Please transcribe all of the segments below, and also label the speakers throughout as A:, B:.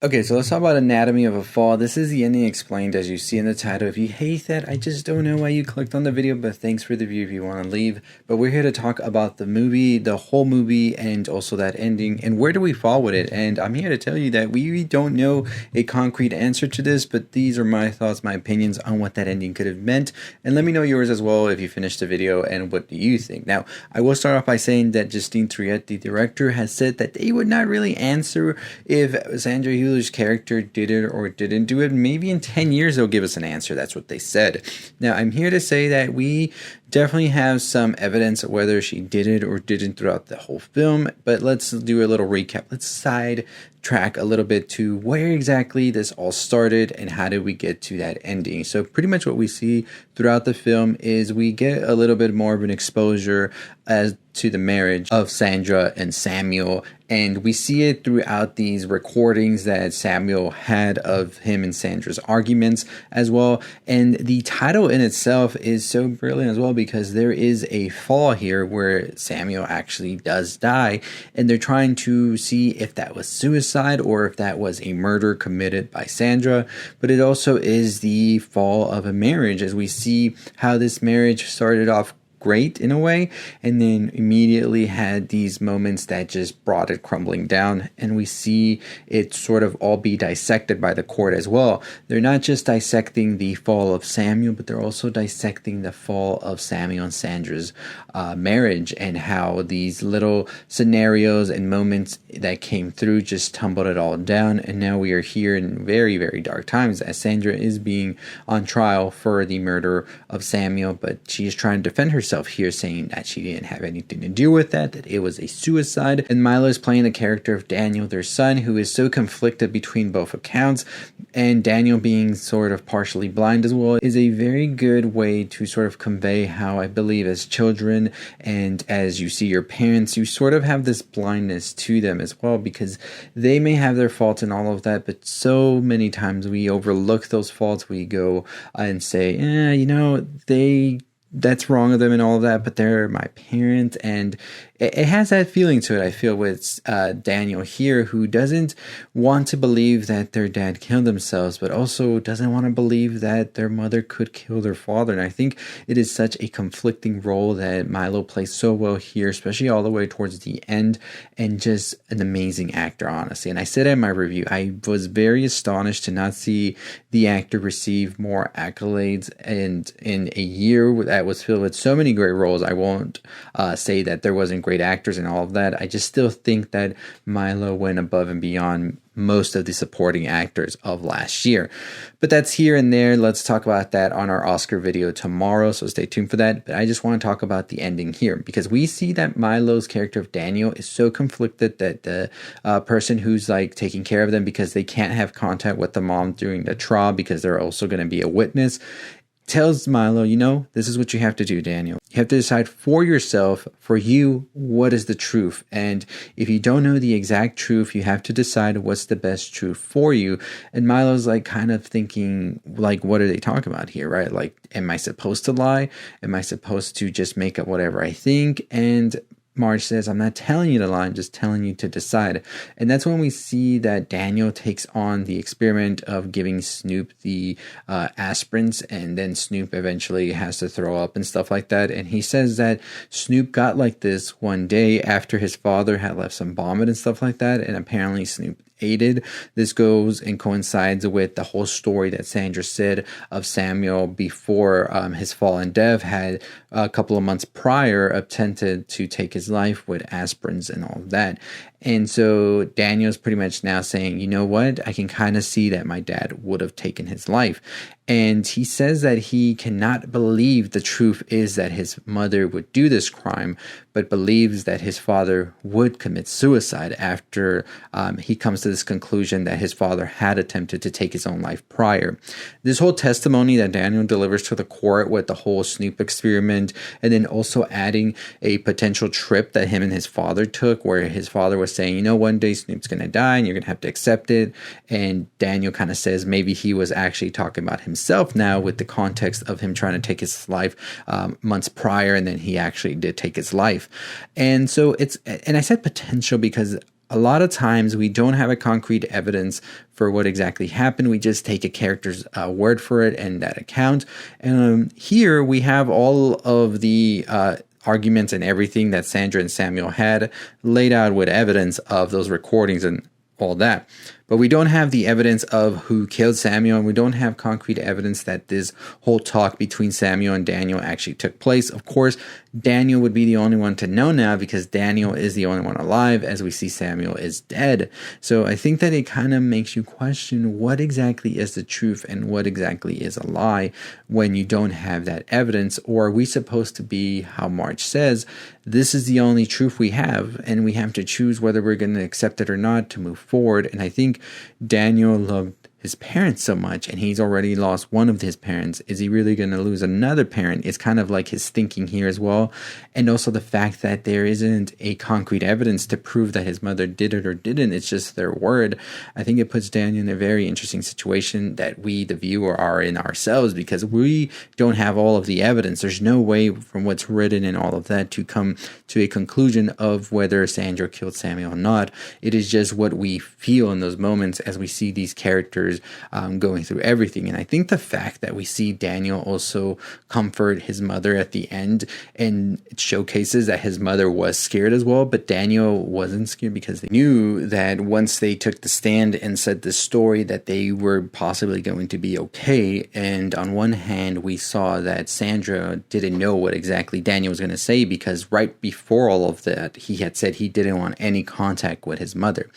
A: Okay, so let's talk about Anatomy of a Fall. This is the ending explained as you see in the title. If you hate that, I just don't know why you clicked on the video, but thanks for the view if you want to leave. But we're here to talk about the movie, the whole movie, and also that ending, and where do we fall with it. And I'm here to tell you that we don't know a concrete answer to this, but these are my thoughts, my opinions on what that ending could have meant. And let me know yours as well if you finished the video and what do you think. Now, I will start off by saying that Justine Triet, the director, has said that they would not really answer if Sandra character did it or didn't do it. Maybe in 10 years they'll give us an answer. That's what they said. Now, I'm here to say that we definitely have some evidence of whether she did it or didn't throughout the whole film, but let's do a little recap. Let's sidetrack a little bit to where exactly this all started and how did we get to that ending. So pretty much what we see throughout the film is we get a little bit more of an exposure as to the marriage of Sandra and Samuel, and we see it throughout these recordings that Samuel had of him and Sandra's arguments as well. And the title in itself is so brilliant as well because there is a fall here where Samuel actually does die, and they're trying to see if that was suicide or if that was a murder committed by Sandra. But it also is the fall of a marriage, as we see how this marriage started off great in a way and then immediately had these moments that just brought it crumbling down, and we see it sort of all be dissected by the court as well. They're not just dissecting the fall of Samuel, but they're also dissecting the fall of Samuel and Sandra's marriage, and how these little scenarios and moments that came through just tumbled it all down. And now we are here in very, very dark times as Sandra is being on trial for the murder of Samuel, but she is trying to defend herself here, saying that she didn't have anything to do with that it was a suicide. And Milo is playing the character of Daniel, their son, who is so conflicted between both accounts, and Daniel being sort of partially blind as well is a very good way to sort of convey how I believe as children and as you see your parents, you sort of have this blindness to them as well, because they may have their faults and all of that, but so many times we overlook those faults. We go and say, that's wrong of them and all of that, but they're my parents. And it has that feeling to it, I feel, with Daniel here, who doesn't want to believe that their dad killed themselves, but also doesn't want to believe that their mother could kill their father. And I think it is such a conflicting role that Milo plays so well here, especially all the way towards the end, and just an amazing actor, honestly. And I said in my review, I was very astonished to not see the actor receive more accolades, and in a year that was filled with so many great roles, I won't say that there wasn't great actors and all of that. I just still think that Milo went above and beyond most of the supporting actors of last year. But that's here and there. Let's talk about that on our Oscar video tomorrow, so stay tuned for that. But I just want to talk about the ending here, because we see that Milo's character of Daniel is so conflicted that the person who's like taking care of them, because they can't have contact with the mom during the trial because they're also going to be a witness, tells Milo, this is what you have to do, Daniel. You have to decide for yourself, for you, what is the truth. And if you don't know the exact truth, you have to decide what's the best truth for you. And Milo's like kind of thinking, like, what are they talking about here, right? Like, am I supposed to lie? Am I supposed to just make up whatever I think? And Marge says, I'm not telling you to lie, I'm just telling you to decide. And that's when we see that Daniel takes on the experiment of giving Snoop the aspirins, and then Snoop eventually has to throw up and stuff like that. And he says that Snoop got like this one day after his father had left some vomit and stuff like that, and apparently Snoop aided. This goes and coincides with the whole story that Sandra said of Samuel before his fall and death, had a couple of months prior attempted to take his life with aspirins and all of that. And so Daniel's pretty much now saying, you know what, I can kind of see that my dad would have taken his life. And he says that he cannot believe the truth is that his mother would do this crime, but believes that his father would commit suicide after he comes to this conclusion that his father had attempted to take his own life prior. This whole testimony that Daniel delivers to the court with the whole Snoop experiment, and then also adding a potential trip that him and his father took, where his father was saying, one day Snoop's going to die and you're going to have to accept it. And Daniel kind of says maybe he was actually talking about himself now, with the context of him trying to take his life months prior, and then he actually did take his life. And so and I said potential because a lot of times we don't have a concrete evidence for what exactly happened. We just take a character's word for it and that account. And here we have all of the arguments and everything that Sandra and Samuel had laid out with evidence of those recordings and all that. But we don't have the evidence of who killed Samuel, and we don't have concrete evidence that this whole talk between Samuel and Daniel actually took place. Of course, Daniel would be the only one to know now because Daniel is the only one alive, as we see Samuel is dead. So I think that it kind of makes you question what exactly is the truth and what exactly is a lie when you don't have that evidence. Or are we supposed to be, how Marge says, this is the only truth we have, and we have to choose whether we're going to accept it or not to move forward. And I think Daniel loved his parents so much, and he's already lost one of his parents. Is he really going to lose another parent? It's kind of like his thinking here as well. And also the fact that there isn't a concrete evidence to prove that his mother did it or didn't. It's just their word. I think it puts Daniel in a very interesting situation that we, the viewer, are in ourselves, because we don't have all of the evidence. There's no way from what's written and all of that to come to a conclusion of whether Sandra killed Samuel or not. It is just what we feel in those moments as we see these characters going through everything. And I think the fact that we see Daniel also comfort his mother at the end, and it showcases that his mother was scared as well, but Daniel wasn't scared because they knew that once they took the stand and said the story that they were possibly going to be okay. And on one hand, we saw that Sandra didn't know what exactly Daniel was going to say, because right before all of that, he had said he didn't want any contact with his mother.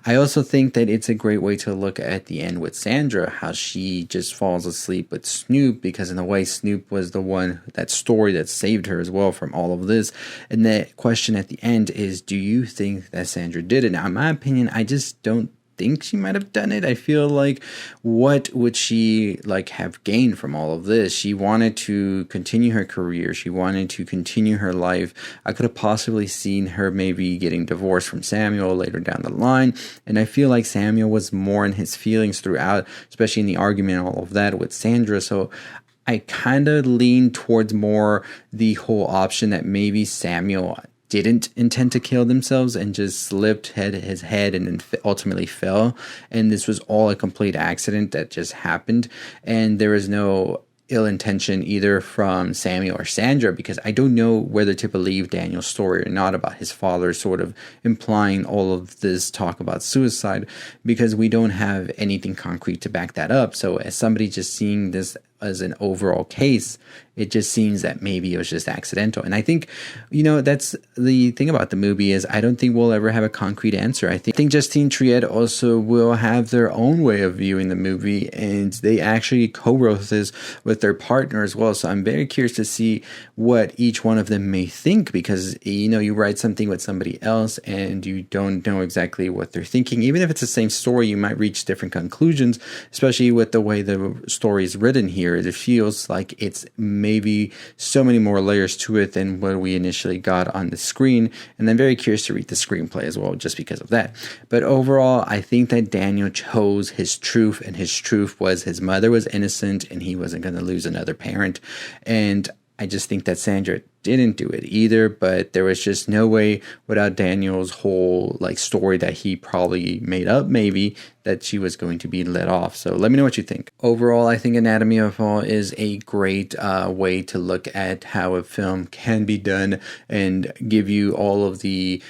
A: I also think that it's a great way to look at the end with Sandra, how she just falls asleep with Snoop, because in a way Snoop was the one, that story that saved her as well from all of this. And the question at the end is, do you think that Sandra did it? Now, in my opinion, I just don't think she might have done it. I feel like, what would she have gained from all of this? She wanted to continue her career. She wanted to continue her life. I could have possibly seen her maybe getting divorced from Samuel later down the line. And I feel like Samuel was more in his feelings throughout, especially in the argument and all of that with Sandra. So I kind of lean towards more the whole option that maybe Samuel didn't intend to kill themselves and just slipped his head and then ultimately fell. And this was all a complete accident that just happened. And there was no ill intention either from Samuel or Sandra, because I don't know whether to believe Daniel's story or not about his father sort of implying all of this talk about suicide, because we don't have anything concrete to back that up. So as somebody just seeing this as an overall case, it just seems that maybe it was just accidental. And I think, that's the thing about the movie, is I don't think we'll ever have a concrete answer. I think Justine Triet also will have their own way of viewing the movie, and they actually co-wrote this with their partner as well. So I'm very curious to see what each one of them may think, because, you write something with somebody else and you don't know exactly what they're thinking. Even if it's the same story, you might reach different conclusions, especially with the way the story is written here. It feels like it's maybe so many more layers to it than what we initially got on the screen. And I'm very curious to read the screenplay as well, just because of that. But overall, I think that Daniel chose his truth, and his truth was his mother was innocent and he wasn't going to lose another parent. And I just think that Sandra didn't do it either, but there was just no way without Daniel's whole story that he probably made up, maybe, that she was going to be let off. So let me know what you think. Overall, I think Anatomy of a Fall is a great way to look at how a film can be done and give you all of the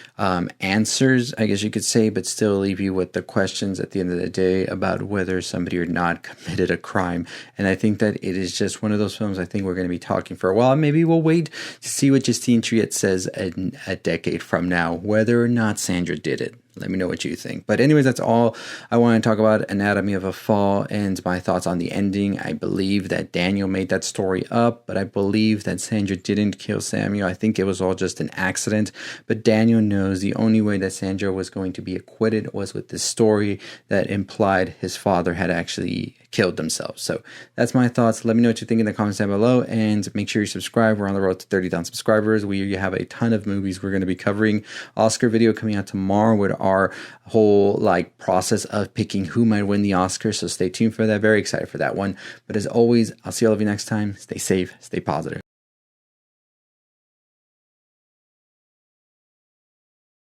A: answers, I guess you could say, but still leave you with the questions at the end of the day about whether somebody or not committed a crime. And I think that it is just one of those films I think we're going to be talking for a while. Maybe we'll wait to see what Justine Triet says a decade from now, whether or not Sandra did it. Let me know what you think. But anyways, that's all I want to talk about Anatomy of a Fall and my thoughts on the ending. I believe that Daniel made that story up, but I believe that Sandra didn't kill Samuel. I think it was all just an accident. But Daniel knows the only way that Sandra was going to be acquitted was with this story that implied his father had actually killed themselves. So that's my thoughts. Let me know what you think in the comments down below, and make sure you subscribe. We're on the road to 30,000 subscribers. We have a ton of movies we're going to be covering. Oscar video coming out tomorrow with our whole process of picking who might win the Oscar. So stay tuned for that. Very excited for that one. But as always, I'll see all of you next time. Stay safe, stay positive.